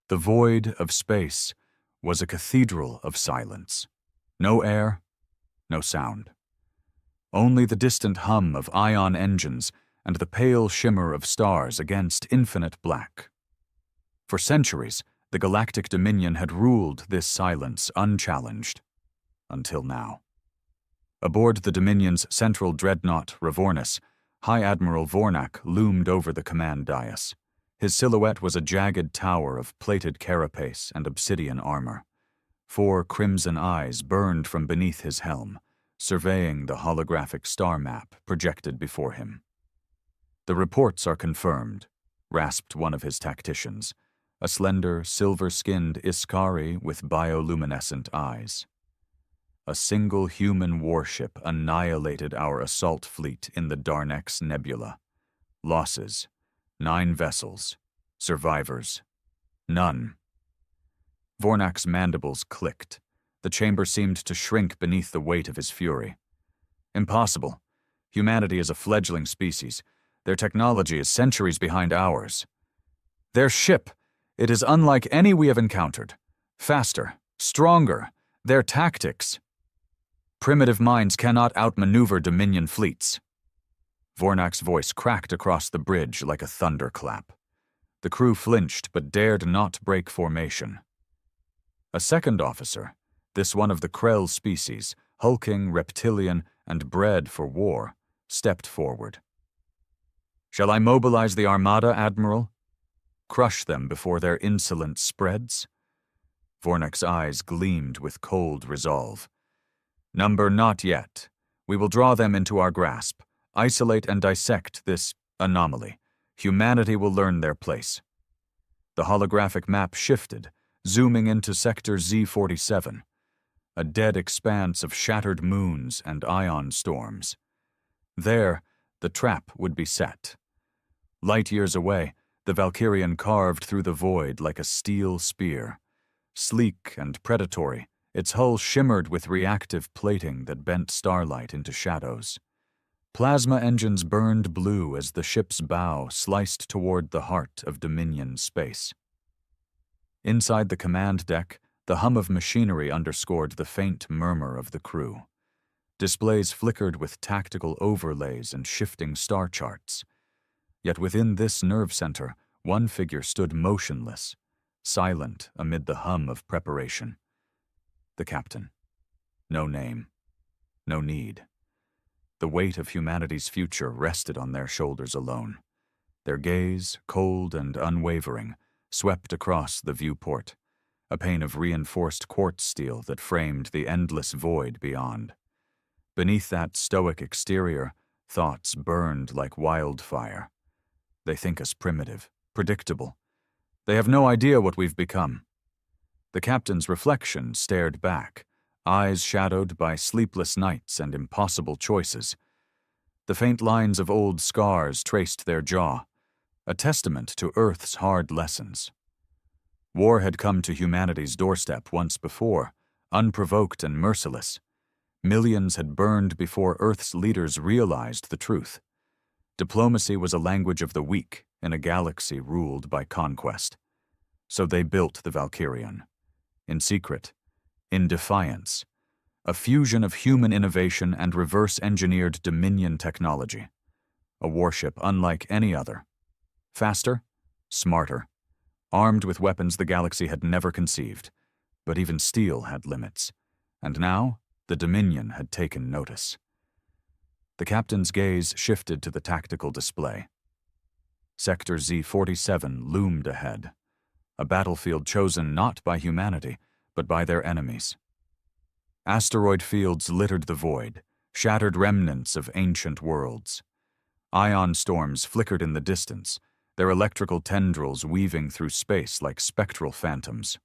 The void of space was a cathedral of silence. No air, no sound. Only the distant hum of ion engines and the pale shimmer of stars against infinite black. For centuries, the Galactic Dominion had ruled this silence unchallenged. Until now. Aboard the Dominion's central dreadnought, Ravornus, High Admiral Vornak loomed over the command dais. His silhouette was a jagged tower of plated carapace and obsidian armor. 4 crimson eyes burned from beneath his helm, surveying the holographic star map projected before him. "The reports are confirmed," rasped one of his tacticians, a slender, silver-skinned Iskari with bioluminescent eyes. "A single human warship annihilated our assault fleet in the Darnex Nebula. Losses: 9 vessels. Survivors: none." Vornak's mandibles clicked. The chamber seemed to shrink beneath the weight of his fury. "Impossible. Humanity is a fledgling species. Their technology is centuries behind ours. Their ship, it is unlike any we have encountered. Faster, stronger. Their tactics. Primitive minds cannot outmaneuver Dominion fleets." Vornak's voice cracked across the bridge like a thunderclap. The crew flinched but dared not break formation. A second officer, this one of the Krell species, hulking, reptilian, and bred for war, stepped forward. "Shall I mobilize the Armada, Admiral? Crush them before their insolence spreads?" Vornak's eyes gleamed with cold resolve. "Number not yet. We will draw them into our grasp, isolate and dissect this anomaly. Humanity will learn their place." The holographic map shifted, zooming into Sector Z47, a dead expanse of shattered moons and ion storms. There, the trap would be set. Light years away, the Valkyrian carved through the void like a steel spear. Sleek and predatory, its hull shimmered with reactive plating that bent starlight into shadows. Plasma engines burned blue as the ship's bow sliced toward the heart of Dominion space. Inside the command deck, the hum of machinery underscored the faint murmur of the crew. Displays flickered with tactical overlays and shifting star charts. Yet within this nerve center, one figure stood motionless, silent amid the hum of preparation. The captain. No name. No need. The weight of humanity's future rested on their shoulders alone. Their gaze, cold and unwavering, swept across the viewport, a pane of reinforced quartz steel that framed the endless void beyond. Beneath that stoic exterior, thoughts burned like wildfire. They think us primitive, predictable. They have no idea what we've become. The captain's reflection stared back, eyes shadowed by sleepless nights and impossible choices. The faint lines of old scars traced their jaw, a testament to Earth's hard lessons. War had come to humanity's doorstep once before, unprovoked and merciless. Millions had burned before Earth's leaders realized the truth. Diplomacy was a language of the weak in a galaxy ruled by conquest. So they built the Valkyrian. In secret, in defiance, a fusion of human innovation and reverse-engineered Dominion technology. A warship unlike any other. Faster, smarter, armed with weapons the galaxy had never conceived. But even steel had limits. And now, the Dominion had taken notice. The captain's gaze shifted to the tactical display. Sector Z47 loomed ahead, a battlefield chosen not by humanity, but by their enemies. Asteroid fields littered the void, shattered remnants of ancient worlds. Ion storms flickered in the distance, their electrical tendrils weaving through space like spectral phantoms.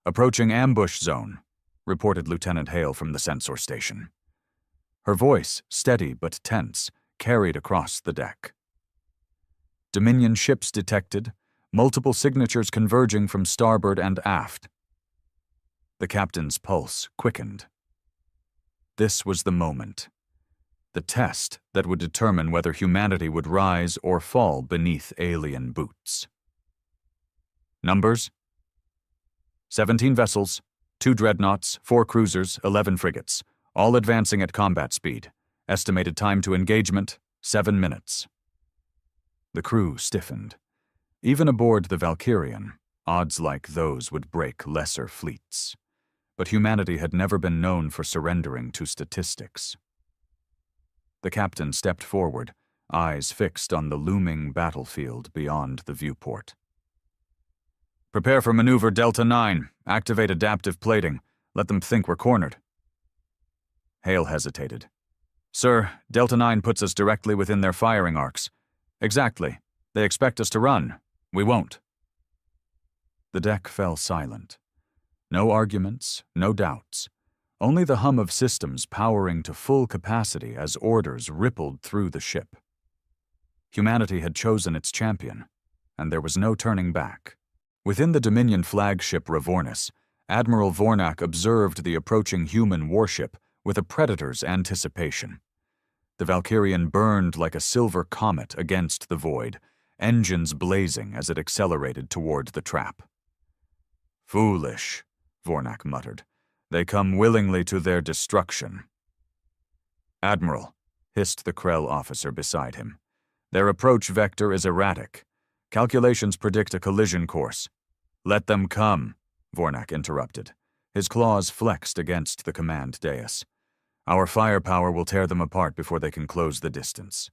"Approaching ambush zone," reported Lieutenant Hale from the sensor station. Her voice, steady but tense, carried across the deck. Dominion ships detected, multiple signatures converging from starboard and aft. The captain's pulse quickened. This was the moment. The test that would determine whether humanity would rise or fall beneath alien boots. Numbers? 17 vessels, 2 dreadnoughts, 4 cruisers, 11 frigates, all advancing at combat speed. Estimated time to engagement, 7 minutes. The crew stiffened. Even aboard the Valkyrian, odds like those would break lesser fleets. But humanity had never been known for surrendering to statistics. The captain stepped forward, eyes fixed on the looming battlefield beyond the viewport. Prepare for maneuver Delta 9. Activate adaptive plating. Let them think we're cornered. Hale hesitated. Sir, Delta 9 puts us directly within their firing arcs. Exactly. They expect us to run. We won't. The deck fell silent. No arguments, no doubts. Only the hum of systems powering to full capacity as orders rippled through the ship. Humanity had chosen its champion, and there was no turning back. Within the Dominion flagship Ravornis, Admiral Vornak observed the approaching human warship with a predator's anticipation. The Valkyrian burned like a silver comet against the void, engines blazing as it accelerated toward the trap. Foolish, Vornak muttered. They come willingly to their destruction. Admiral, hissed the Krell officer beside him. Their approach vector is erratic. Calculations predict a collision course. Let them come, Vornak interrupted. His claws flexed against the command dais. Our firepower will tear them apart before they can close the distance.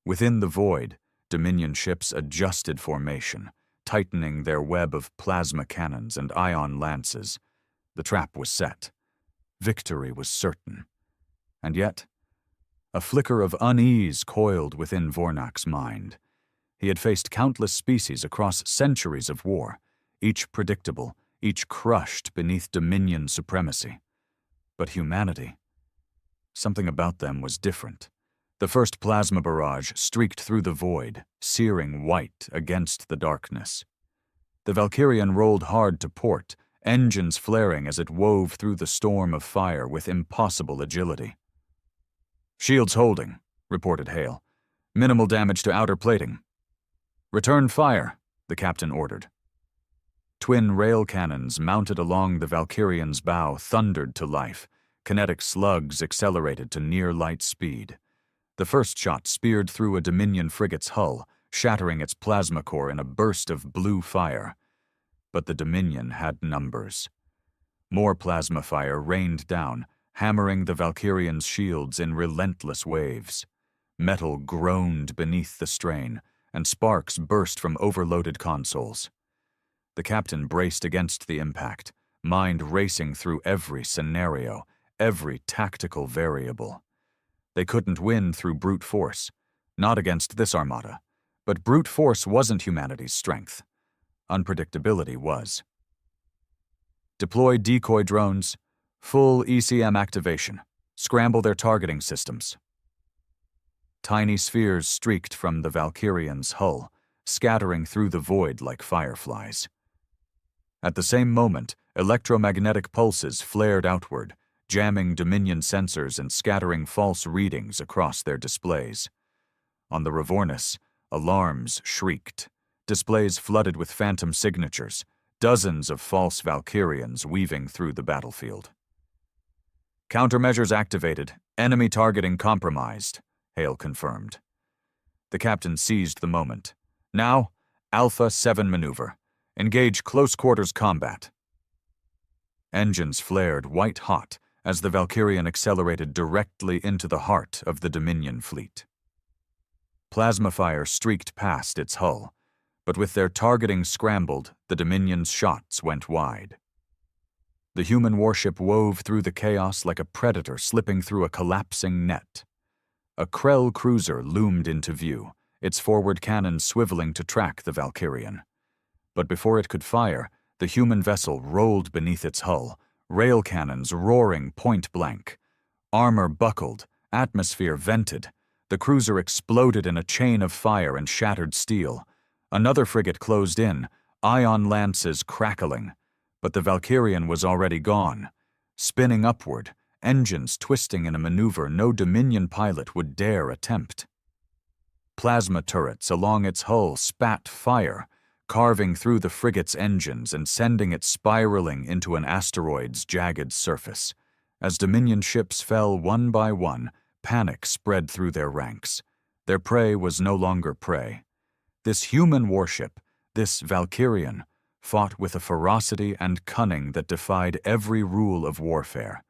Within the void, Dominion ships adjusted formation, tightening their web of plasma cannons and ion lances. The trap was set. Victory was certain. And yet, a flicker of unease coiled within Vornak's mind. He had faced countless species across centuries of war, each predictable, each crushed beneath Dominion supremacy. But humanity, something about them was different. The first plasma barrage streaked through the void, searing white against the darkness. The Valkyrian rolled hard to port, engines flaring as it wove through the storm of fire with impossible agility. Shields holding, reported Hale. Minimal damage to outer plating. Return fire, the captain ordered. Twin rail cannons mounted along the Valkyrian's bow thundered to life. Kinetic slugs accelerated to near-light speed. The first shot speared through a Dominion frigate's hull, shattering its plasma core in a burst of blue fire. But the Dominion had numbers. More plasma fire rained down, hammering the Valkyrian's shields in relentless waves. Metal groaned beneath the strain, and sparks burst from overloaded consoles. The captain braced against the impact, mind racing through every scenario, every tactical variable. They couldn't win through brute force, not against this armada, but brute force wasn't humanity's strength. Unpredictability was. Deploy decoy drones, full ECM activation, scramble their targeting systems. Tiny spheres streaked from the Valkyrian's hull, scattering through the void like fireflies. At the same moment, electromagnetic pulses flared outward, jamming Dominion sensors and scattering false readings across their displays. On the Ravornis, alarms shrieked, displays flooded with phantom signatures, dozens of false Valkyrians weaving through the battlefield. Countermeasures activated, enemy targeting compromised, Hale confirmed. The captain seized the moment. Now, Alpha 7 maneuver. Engage close quarters combat. Engines flared white-hot as the Valkyrian accelerated directly into the heart of the Dominion fleet. Plasma fire streaked past its hull, but with their targeting scrambled, the Dominion's shots went wide. The human warship wove through the chaos like a predator slipping through a collapsing net. A Krell cruiser loomed into view, its forward cannon swiveling to track the Valkyrian. But before it could fire, the human vessel rolled beneath its hull, rail cannons roaring point-blank. Armor buckled, atmosphere vented. The cruiser exploded in a chain of fire and shattered steel. Another frigate closed in, ion lances crackling. But the Valkyrian was already gone. Spinning upward, engines twisting in a maneuver no Dominion pilot would dare attempt. Plasma turrets along its hull spat fire, carving through the frigate's engines and sending it spiraling into an asteroid's jagged surface. As Dominion ships fell one by one, panic spread through their ranks. Their prey was no longer prey. This human warship, this Valkyrian, fought with a ferocity and cunning that defied every rule of warfare.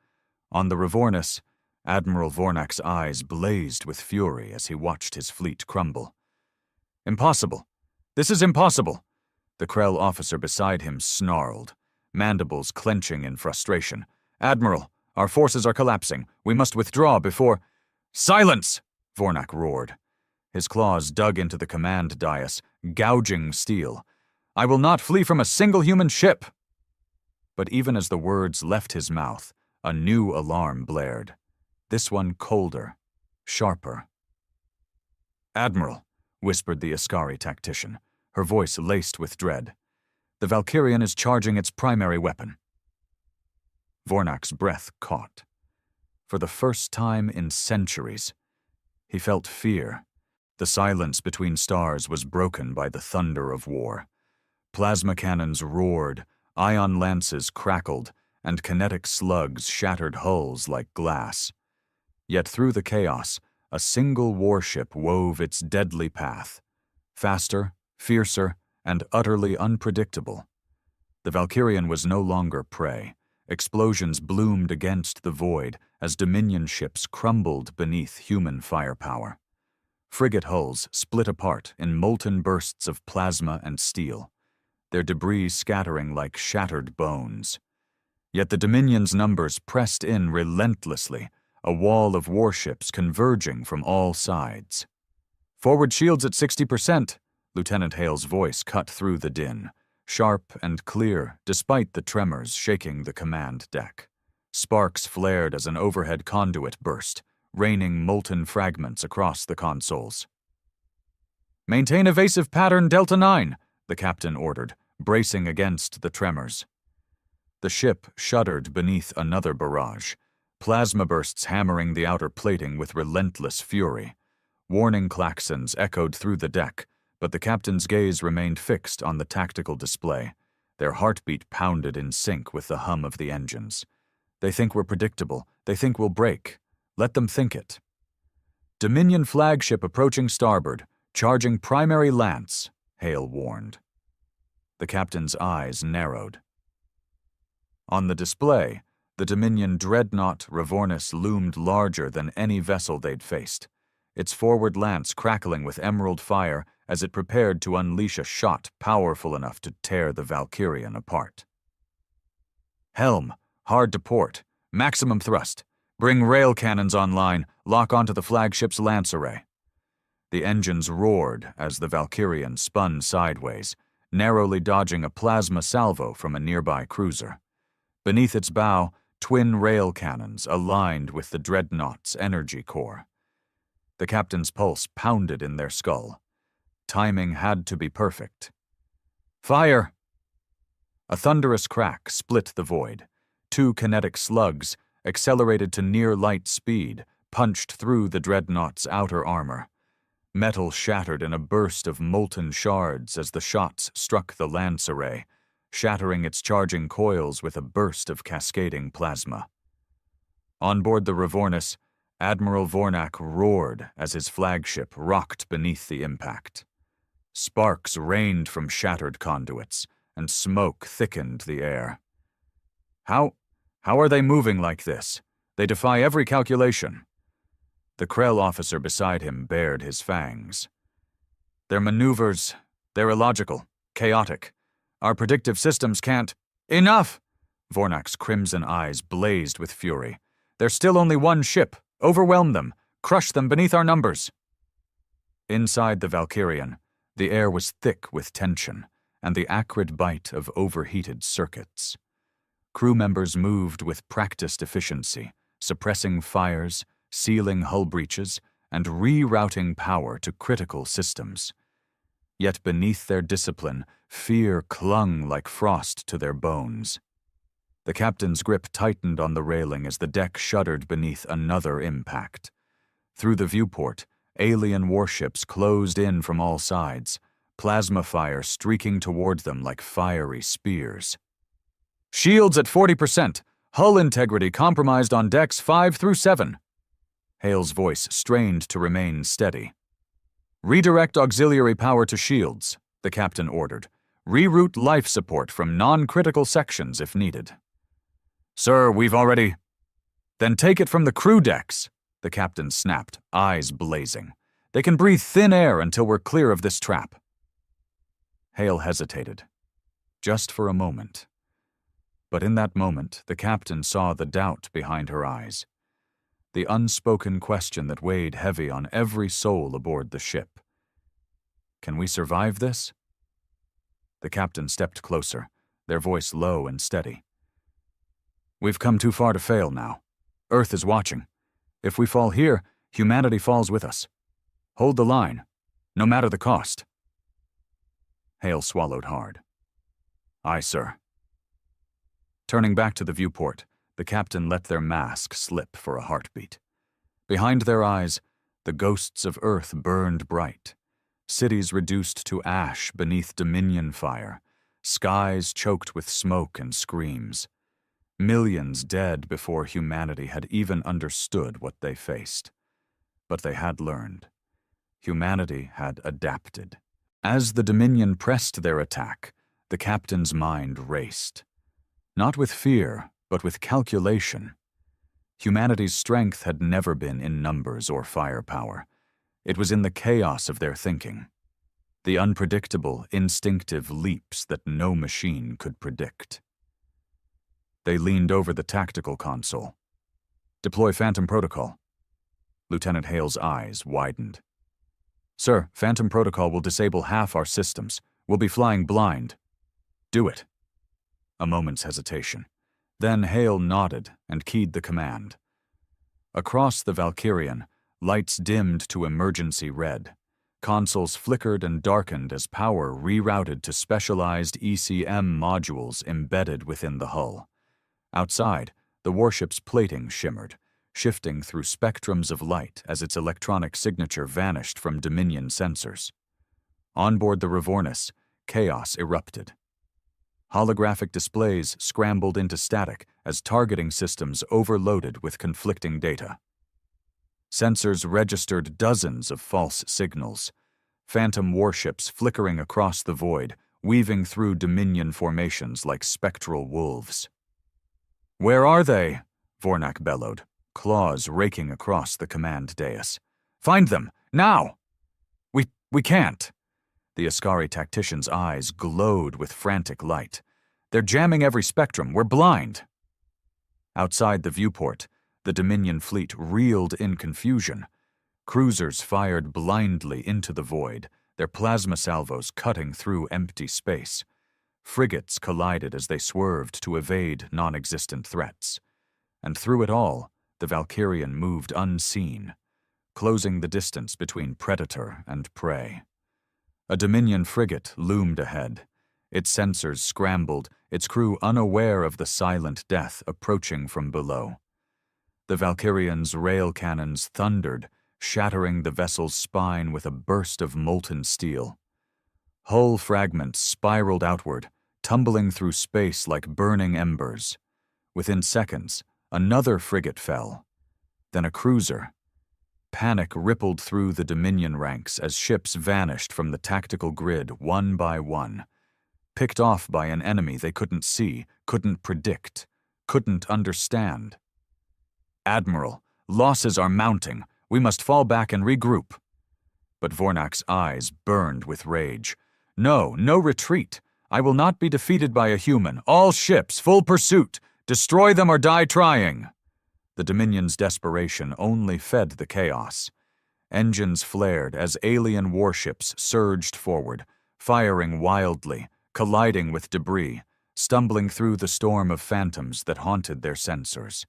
On the Revornis, Admiral Vornak's eyes blazed with fury as he watched his fleet crumble. "Impossible! This is impossible!" The Krell officer beside him snarled, mandibles clenching in frustration. "Admiral, our forces are collapsing. We must withdraw before—" "Silence!" Vornak roared. His claws dug into the command dais, gouging steel. "I will not flee from a single human ship!" But even as the words left his mouth, a new alarm blared. This one colder, sharper. "Admiral," whispered the Askari tactician, her voice laced with dread. "The Valkyrian is charging its primary weapon." Vornak's breath caught. For the first time in centuries, he felt fear. The silence between stars was broken by the thunder of war. Plasma cannons roared, ion lances crackled, and kinetic slugs shattered hulls like glass. Yet through the chaos, a single warship wove its deadly path. Faster, fiercer, and utterly unpredictable. The Valkyrian was no longer prey. Explosions bloomed against the void as Dominion ships crumbled beneath human firepower. Frigate hulls split apart in molten bursts of plasma and steel, their debris scattering like shattered bones. Yet the Dominion's numbers pressed in relentlessly, a wall of warships converging from all sides. "Forward shields at 60%, Lieutenant Hale's voice cut through the din, sharp and clear despite the tremors shaking the command deck. Sparks flared as an overhead conduit burst, raining molten fragments across the consoles. "Maintain evasive pattern Delta 9, the captain ordered, bracing against the tremors. The ship shuddered beneath another barrage, plasma bursts hammering the outer plating with relentless fury. Warning klaxons echoed through the deck, but the captain's gaze remained fixed on the tactical display. Their heartbeat pounded in sync with the hum of the engines. "They think we're predictable. They think we'll break. Let them think it." "Dominion flagship approaching starboard, charging primary lance," Hale warned. The captain's eyes narrowed. On the display, the Dominion dreadnought Revornis loomed larger than any vessel they'd faced, its forward lance crackling with emerald fire as it prepared to unleash a shot powerful enough to tear the Valkyrian apart. "Helm, hard to port, maximum thrust. Bring rail cannons online, lock onto the flagship's lance array." The engines roared as the Valkyrian spun sideways, narrowly dodging a plasma salvo from a nearby cruiser. Beneath its bow, twin rail cannons aligned with the dreadnought's energy core. The captain's pulse pounded in their skull. Timing had to be perfect. "Fire!" A thunderous crack split the void. Two kinetic slugs, accelerated to near-light speed, punched through the dreadnought's outer armor. Metal shattered in a burst of molten shards as the shots struck the lance array, shattering its charging coils with a burst of cascading plasma. On board the Revornis, Admiral Vornak roared as his flagship rocked beneath the impact. Sparks rained from shattered conduits, and smoke thickened the air. How are they moving like this? They defy every calculation." The Krell officer beside him bared his fangs. "Their maneuvers, they're illogical, chaotic. Our predictive systems can't—" "Enough!" Vornak's crimson eyes blazed with fury. "There's still only one ship. Overwhelm them. Crush them beneath our numbers." Inside the Valkyrian, the air was thick with tension and the acrid bite of overheated circuits. Crew members moved with practiced efficiency, suppressing fires, sealing hull breaches, and rerouting power to critical systems. Yet beneath their discipline, fear clung like frost to their bones. The captain's grip tightened on the railing as the deck shuddered beneath another impact. Through the viewport, alien warships closed in from all sides, plasma fire streaking toward them like fiery spears. "Shields at 40%. Hull integrity compromised on decks 5 through 7. Hale's voice strained to remain steady. "Redirect auxiliary power to shields," the captain ordered. "Reroute life support from non-critical sections if needed." "Sir, we've already—" "Then take it from the crew decks," the captain snapped, eyes blazing. "They can breathe thin air until we're clear of this trap." Hale hesitated, just for a moment. But in that moment, the captain saw the doubt behind her eyes, the unspoken question that weighed heavy on every soul aboard the ship. "Can we survive this?" The captain stepped closer, their voice low and steady. "We've come too far to fail now. Earth is watching. If we fall here, humanity falls with us. Hold the line, no matter the cost." Hale swallowed hard. "Aye, sir." Turning back to the viewport, the captain let their mask slip for a heartbeat. Behind their eyes, the ghosts of Earth burned bright. Cities reduced to ash beneath Dominion fire, skies choked with smoke and screams. Millions dead before humanity had even understood what they faced. But they had learned. Humanity had adapted. As the Dominion pressed their attack, the captain's mind raced. Not with fear, but with calculation. Humanity's strength had never been in numbers or firepower. It was in the chaos of their thinking. The unpredictable, instinctive leaps that no machine could predict. They leaned over the tactical console. "Deploy Phantom Protocol." Lieutenant Hale's eyes widened. "Sir, Phantom Protocol will disable half our systems. We'll be flying blind." "Do it." A moment's hesitation. Then Hale nodded and keyed the command. Across the Valkyrian, lights dimmed to emergency red. Consoles flickered and darkened as power rerouted to specialized ECM modules embedded within the hull. Outside, the warship's plating shimmered, shifting through spectrums of light as its electronic signature vanished from Dominion sensors. Onboard the Revornis, chaos erupted. Holographic displays scrambled into static as targeting systems overloaded with conflicting data. Sensors registered dozens of false signals, phantom warships flickering across the void, weaving through Dominion formations like spectral wolves. "Where are they?" Vornak bellowed, claws raking across the command dais. "Find them, now!" We can't." The Ascari tactician's eyes glowed with frantic light. "They're jamming every spectrum. We're blind." Outside the viewport, the Dominion fleet reeled in confusion. Cruisers fired blindly into the void, their plasma salvos cutting through empty space. Frigates collided as they swerved to evade non-existent threats. And through it all, the Valkyrian moved unseen, closing the distance between predator and prey. A Dominion frigate loomed ahead. Its sensors scrambled, its crew unaware of the silent death approaching from below. The Valkyrian's rail cannons thundered, shattering the vessel's spine with a burst of molten steel. Hull fragments spiraled outward, tumbling through space like burning embers. Within seconds, another frigate fell. Then a cruiser. Panic rippled through the Dominion ranks as ships vanished from the tactical grid one by one, picked off by an enemy they couldn't see, couldn't predict, couldn't understand. "Admiral, losses are mounting. We must fall back and regroup." But Vornak's eyes burned with rage. "No retreat. I will not be defeated by a human. All ships, full pursuit. Destroy them or die trying." The Dominion's desperation only fed the chaos. Engines flared as alien warships surged forward, firing wildly, colliding with debris, stumbling through the storm of phantoms that haunted their sensors.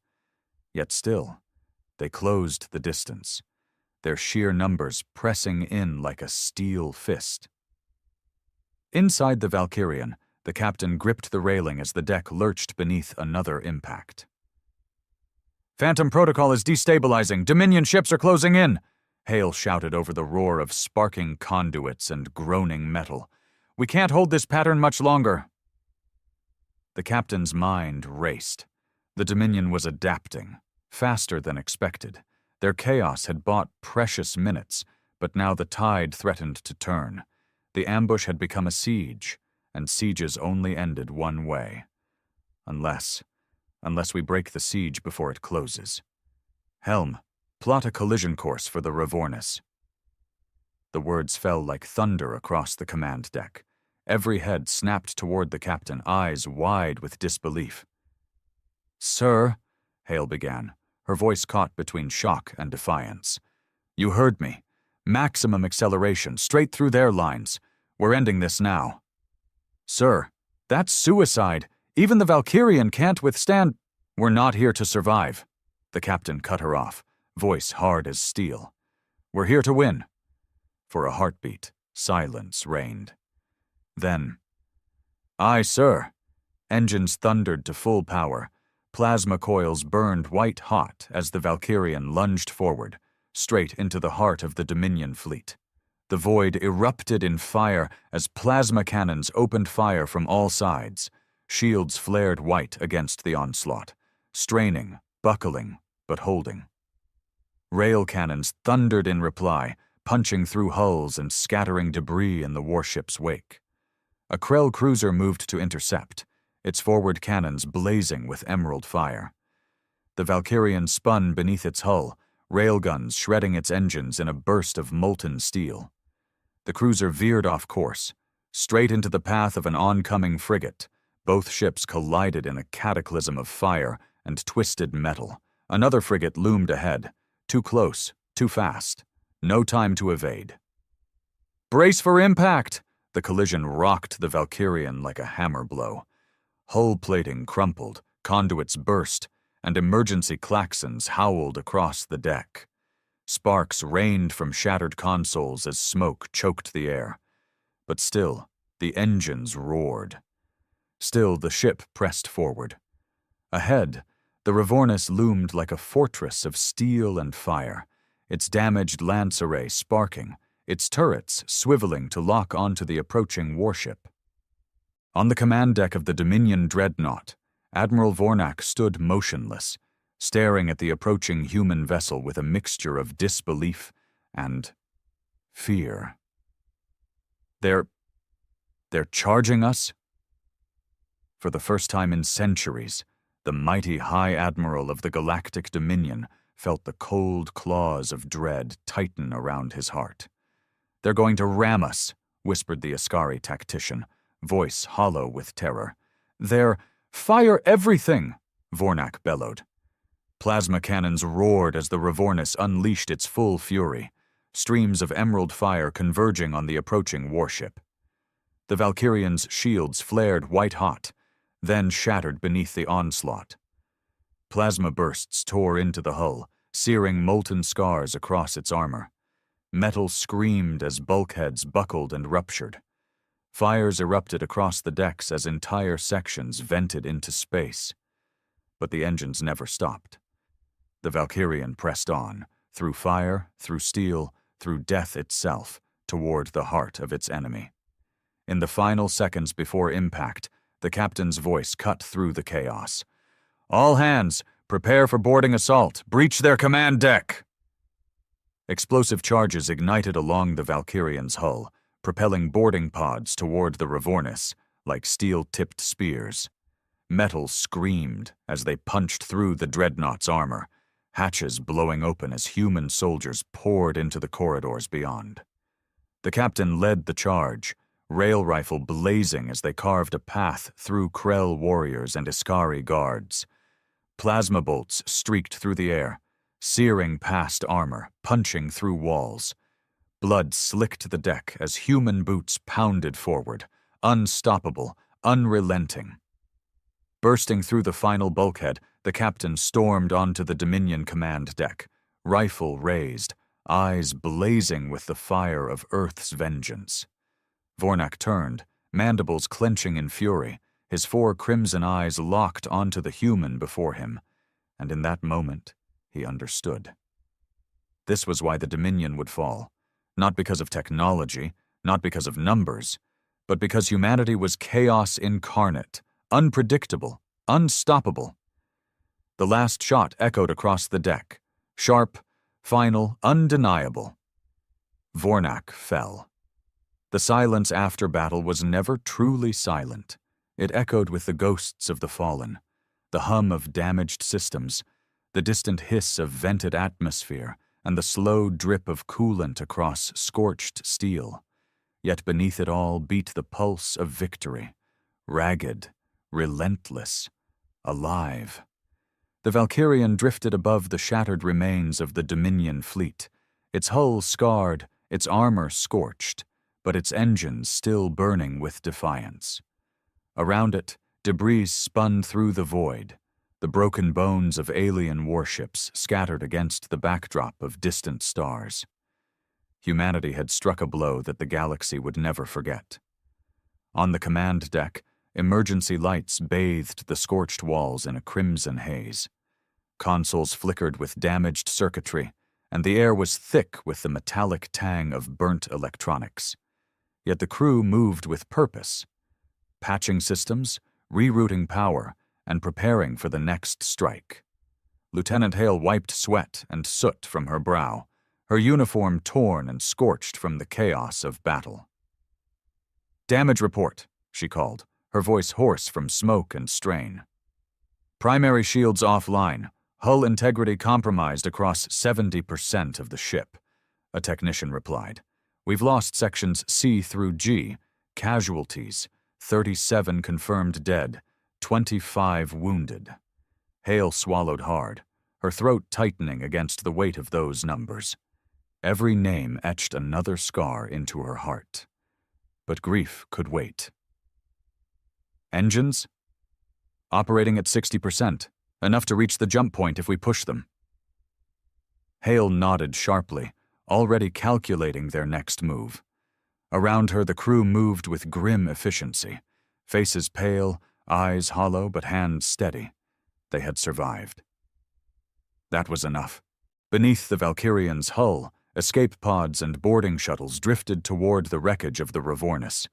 Yet still, they closed the distance, their sheer numbers pressing in like a steel fist. Inside the Valkyrian, the captain gripped the railing as the deck lurched beneath another impact. "Phantom Protocol is destabilizing. Dominion ships are closing in." Hale shouted over the roar of sparking conduits and groaning metal. "We can't hold this pattern much longer." The captain's mind raced. The Dominion was adapting, faster than expected. Their chaos had bought precious minutes, but now the tide threatened to turn. The ambush had become a siege, and sieges only ended one way. Unless we break the siege before it closes. Helm, plot a collision course for the Ravornis. The words fell like thunder across the command deck. Every head snapped toward the captain, eyes wide with disbelief. "Sir," Hale began, her voice caught between shock and defiance. "You heard me. Maximum acceleration, straight through their lines. We're ending this now." "Sir, that's suicide. Even the Valkyrian can't withstand—" "We're not here to survive." The captain cut her off, voice hard as steel. "We're here to win." For a heartbeat, silence reigned. Then, "Aye, sir." Engines thundered to full power. Plasma coils burned white-hot as the Valkyrian lunged forward, straight into the heart of the Dominion fleet. The void erupted in fire as plasma cannons opened fire from all sides. Shields flared white against the onslaught, straining, buckling, but holding. Rail cannons thundered in reply, punching through hulls and scattering debris in the warship's wake. A Krell cruiser moved to intercept, its forward cannons blazing with emerald fire. The Valkyrian spun beneath its hull, railguns shredding its engines in a burst of molten steel. The cruiser veered off course, straight into the path of an oncoming frigate. Both ships collided in a cataclysm of fire and twisted metal. Another frigate loomed ahead, too close, too fast. No time to evade. "Brace for impact!" The collision rocked the Valkyrian like a hammer blow. Hull plating crumpled, conduits burst, and emergency klaxons howled across the deck. Sparks rained from shattered consoles as smoke choked the air. But still, the engines roared. Still, the ship pressed forward. Ahead, the Ravornis loomed like a fortress of steel and fire, its damaged lance array sparking, its turrets swiveling to lock onto the approaching warship. On the command deck of the Dominion dreadnought, Admiral Vornak stood motionless, staring at the approaching human vessel with a mixture of disbelief and fear. They're charging us? For the first time in centuries, the mighty High Admiral of the Galactic Dominion felt the cold claws of dread tighten around his heart. "They're going to ram us," whispered the Askari tactician, voice hollow with terror. "Fire everything!" Vornak bellowed. Plasma cannons roared as the Ravornis unleashed its full fury, streams of emerald fire converging on the approaching warship. The Valkyrian's shields flared white-hot, then shattered beneath the onslaught. Plasma bursts tore into the hull, searing molten scars across its armor. Metal screamed as bulkheads buckled and ruptured. Fires erupted across the decks as entire sections vented into space. But the engines never stopped. The Valkyrian pressed on, through fire, through steel, through death itself, toward the heart of its enemy. In the final seconds before impact, the captain's voice cut through the chaos. "All hands, prepare for boarding assault. Breach their command deck!" Explosive charges ignited along the Valkyrian's hull, propelling boarding pods toward the Ravornis like steel-tipped spears. Metal screamed as they punched through the dreadnought's armor, hatches blowing open as human soldiers poured into the corridors beyond. The captain led the charge, rail rifle blazing as they carved a path through Krell warriors and Askari guards. Plasma bolts streaked through the air, searing past armor, punching through walls. Blood slicked the deck as human boots pounded forward, unstoppable, unrelenting. Bursting through the final bulkhead, the captain stormed onto the Dominion command deck, rifle raised, eyes blazing with the fire of Earth's vengeance. Vornak turned, mandibles clenching in fury, his 4 crimson eyes locked onto the human before him, and in that moment, he understood. This was why the Dominion would fall. Not because of technology, not because of numbers, but because humanity was chaos incarnate, unpredictable, unstoppable. The last shot echoed across the deck, sharp, final, undeniable. Vornak fell. The silence after battle was never truly silent. It echoed with the ghosts of the fallen, the hum of damaged systems, the distant hiss of vented atmosphere, and the slow drip of coolant across scorched steel. Yet beneath it all beat the pulse of victory, ragged, relentless, alive. The Valkyrian drifted above the shattered remains of the Dominion fleet, its hull scarred, its armor scorched, but its engines still burning with defiance. Around it, debris spun through the void, the broken bones of alien warships scattered against the backdrop of distant stars. Humanity had struck a blow that the galaxy would never forget. On the command deck, emergency lights bathed the scorched walls in a crimson haze. Consoles flickered with damaged circuitry, and the air was thick with the metallic tang of burnt electronics. Yet the crew moved with purpose, patching systems, rerouting power, and preparing for the next strike. Lieutenant Hale wiped sweat and soot from her brow, her uniform torn and scorched from the chaos of battle. "Damage report," she called, her voice hoarse from smoke and strain. "Primary shields offline, hull integrity compromised across 70% of the ship," a technician replied. "We've lost sections C through G, casualties, 37 confirmed dead, 25 wounded." Hale swallowed hard, her throat tightening against the weight of those numbers. Every name etched another scar into her heart. But grief could wait. "Engines? Operating at 60%, enough to reach the jump point if we push them." Hale nodded sharply, already calculating their next move. Around her, the crew moved with grim efficiency, faces pale, eyes hollow but hands steady. They had survived. That was enough. Beneath the Valkyrian's hull, escape pods and boarding shuttles drifted toward the wreckage of the Revornus.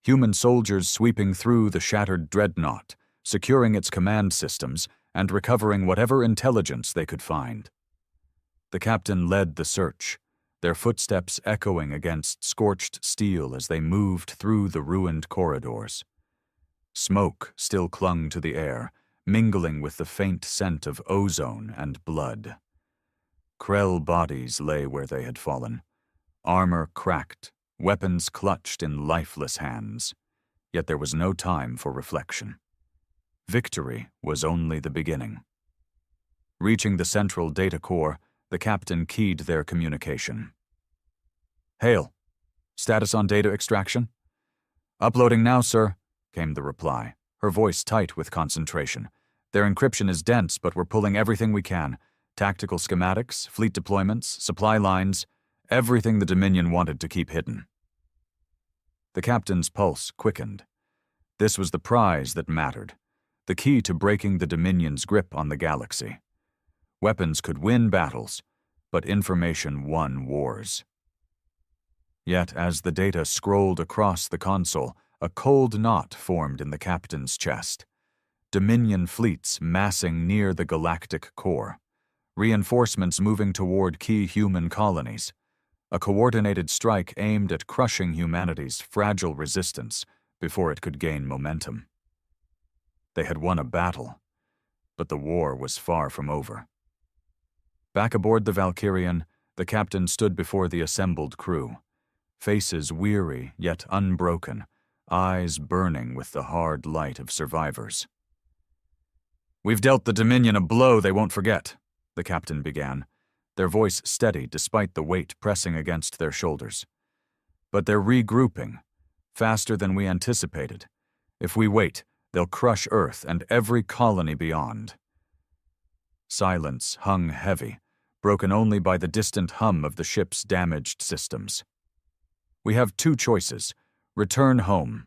Human soldiers sweeping through the shattered dreadnought, securing its command systems and recovering whatever intelligence they could find. The captain led the search, their footsteps echoing against scorched steel as they moved through the ruined corridors. Smoke still clung to the air, mingling with the faint scent of ozone and blood. Krell bodies lay where they had fallen, armor cracked, weapons clutched in lifeless hands. Yet there was no time for reflection. Victory was only the beginning. Reaching the central data core, the captain keyed their communication. "Hale, status on data extraction?" "Uploading now, sir," came the reply, her voice tight with concentration. "Their encryption is dense, but we're pulling everything we can. Tactical schematics, fleet deployments, supply lines, everything the Dominion wanted to keep hidden." The captain's pulse quickened. This was the prize that mattered, the key to breaking the Dominion's grip on the galaxy. Weapons could win battles, but information won wars. Yet as the data scrolled across the console, a cold knot formed in the captain's chest. Dominion fleets massing near the Galactic core. Reinforcements moving toward key human colonies. A coordinated strike aimed at crushing humanity's fragile resistance before it could gain momentum. They had won a battle, but the war was far from over. Back aboard the Valkyrian, the captain stood before the assembled crew, faces weary yet unbroken, eyes burning with the hard light of survivors. "We've dealt the Dominion a blow they won't forget," the captain began, their voice steady despite the weight pressing against their shoulders. "But they're regrouping, faster than we anticipated. If we wait, they'll crush Earth and every colony beyond." Silence hung heavy, broken only by the distant hum of the ship's damaged systems. "We have two choices. Return home,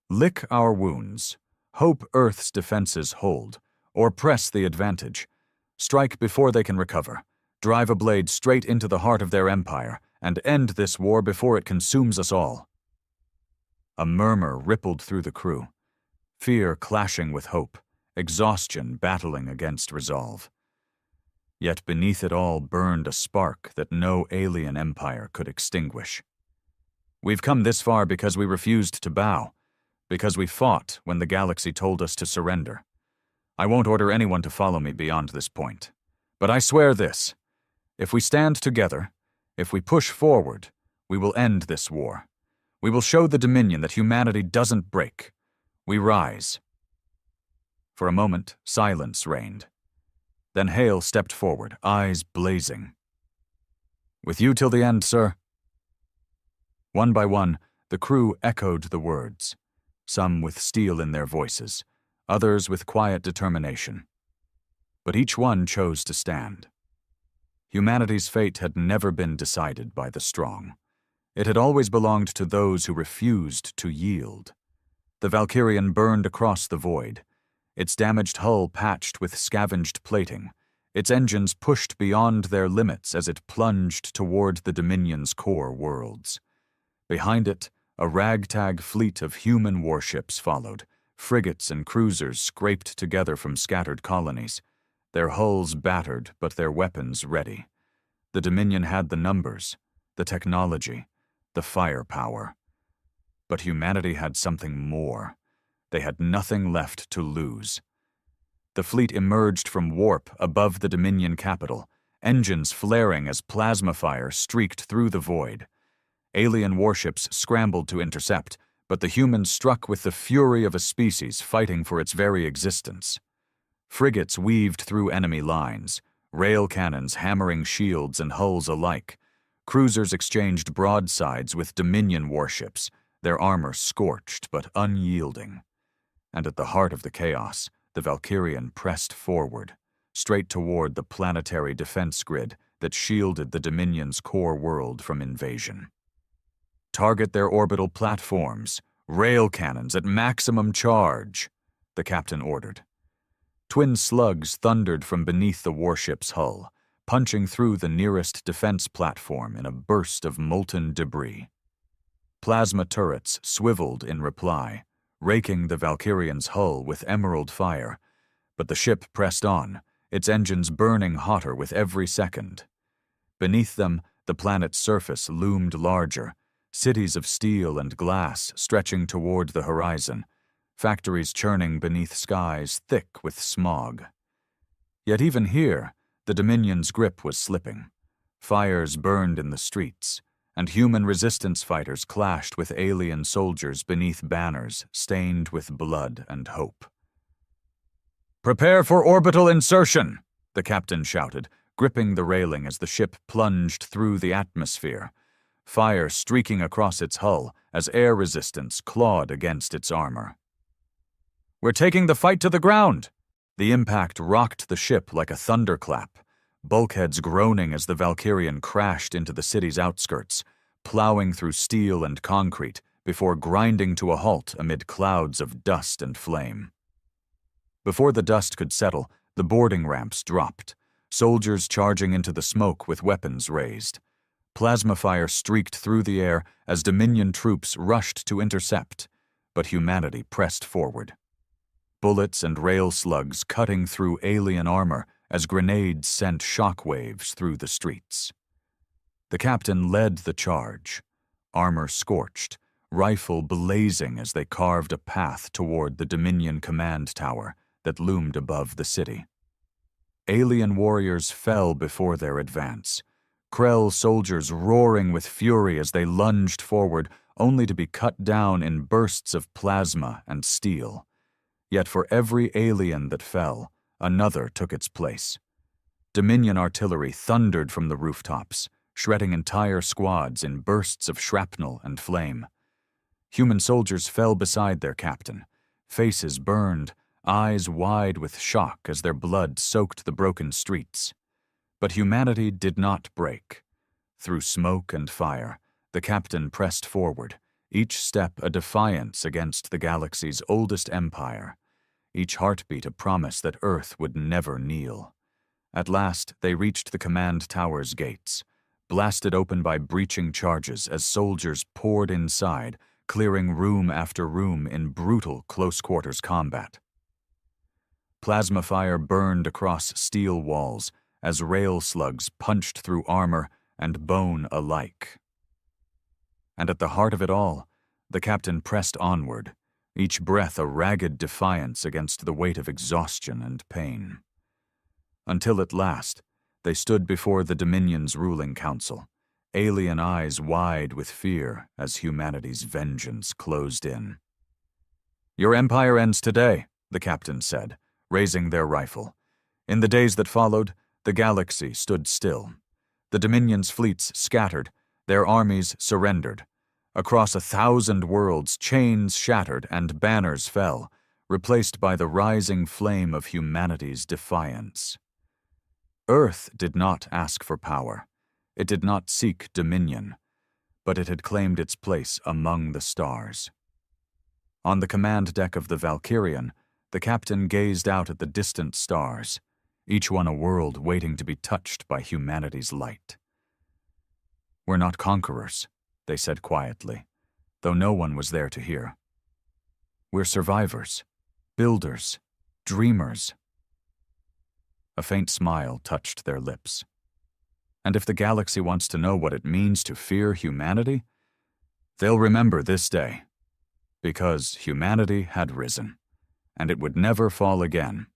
lick our wounds, hope Earth's defenses hold, or press the advantage. Strike before they can recover, drive a blade straight into the heart of their empire, and end this war before it consumes us all." A murmur rippled through the crew, fear clashing with hope, exhaustion battling against resolve. Yet beneath it all burned a spark that no alien empire could extinguish. "We've come this far because we refused to bow, because we fought when the galaxy told us to surrender. I won't order anyone to follow me beyond this point. But I swear this: if we stand together, if we push forward, we will end this war. We will show the Dominion that humanity doesn't break. We rise." For a moment, silence reigned. Then Hale stepped forward, eyes blazing. "With you till the end, sir." One by one, the crew echoed the words, some with steel in their voices, others with quiet determination. But each one chose to stand. Humanity's fate had never been decided by the strong. It had always belonged to those who refused to yield. The Valkyrian burned across the void, its damaged hull patched with scavenged plating, its engines pushed beyond their limits as it plunged toward the Dominion's core worlds. Behind it, a ragtag fleet of human warships followed, frigates and cruisers scraped together from scattered colonies, their hulls battered but their weapons ready. The Dominion had the numbers, the technology, the firepower. But humanity had something more. They had nothing left to lose. The fleet emerged from warp above the Dominion capital, engines flaring as plasma fire streaked through the void. Alien warships scrambled to intercept, but the humans struck with the fury of a species fighting for its very existence. Frigates weaved through enemy lines, rail cannons hammering shields and hulls alike. Cruisers exchanged broadsides with Dominion warships, their armor scorched but unyielding. And at the heart of the chaos, the Valkyrian pressed forward, straight toward the planetary defense grid that shielded the Dominion's core world from invasion. "Target their orbital platforms, rail cannons at maximum charge," the captain ordered. Twin slugs thundered from beneath the warship's hull, punching through the nearest defense platform in a burst of molten debris. Plasma turrets swiveled in reply, raking the Valkyrian's hull with emerald fire, but the ship pressed on, its engines burning hotter with every second. Beneath them, the planet's surface loomed larger, cities of steel and glass stretching toward the horizon, factories churning beneath skies thick with smog. Yet even here, the Dominion's grip was slipping. Fires burned in the streets, and human resistance fighters clashed with alien soldiers beneath banners stained with blood and hope. "Prepare for orbital insertion," the captain shouted, gripping the railing as the ship plunged through the atmosphere, fire streaking across its hull as air resistance clawed against its armor. "We're taking the fight to the ground!" The impact rocked the ship like a thunderclap, bulkheads groaning as the Valkyrian crashed into the city's outskirts, plowing through steel and concrete before grinding to a halt amid clouds of dust and flame. Before the dust could settle, the boarding ramps dropped, soldiers charging into the smoke with weapons raised. Plasma fire streaked through the air as Dominion troops rushed to intercept, but humanity pressed forward. Bullets and rail slugs cutting through alien armor as grenades sent shockwaves through the streets. The captain led the charge, armor scorched, rifle blazing as they carved a path toward the Dominion command tower that loomed above the city. Alien warriors fell before their advance, Krell soldiers roaring with fury as they lunged forward, only to be cut down in bursts of plasma and steel. Yet for every alien that fell, another took its place. Dominion artillery thundered from the rooftops, shredding entire squads in bursts of shrapnel and flame. Human soldiers fell beside their captain, faces burned, eyes wide with shock as their blood soaked the broken streets. But humanity did not break. Through smoke and fire, the captain pressed forward, each step a defiance against the galaxy's oldest empire, each heartbeat a promise that Earth would never kneel. At last, they reached the command tower's gates, blasted open by breaching charges as soldiers poured inside, clearing room after room in brutal close-quarters combat. Plasma fire burned across steel walls as rail slugs punched through armor and bone alike. And at the heart of it all, the captain pressed onward, each breath a ragged defiance against the weight of exhaustion and pain. Until at last, they stood before the Dominion's ruling council, alien eyes wide with fear as humanity's vengeance closed in. "Your empire ends today," the captain said, raising their rifle. In the days that followed, the galaxy stood still. The Dominion's fleets scattered, their armies surrendered. Across 1,000 worlds, chains shattered and banners fell, replaced by the rising flame of humanity's defiance. Earth did not ask for power. It did not seek dominion, but it had claimed its place among the stars. On the command deck of the Valkyrian, the captain gazed out at the distant stars, each one a world waiting to be touched by humanity's light. "We're not conquerors," they said quietly, though no one was there to hear. "We're survivors, builders, dreamers." A faint smile touched their lips. And if the galaxy wants to know what it means to fear humanity, they'll remember this day, because humanity had risen, and it would never fall again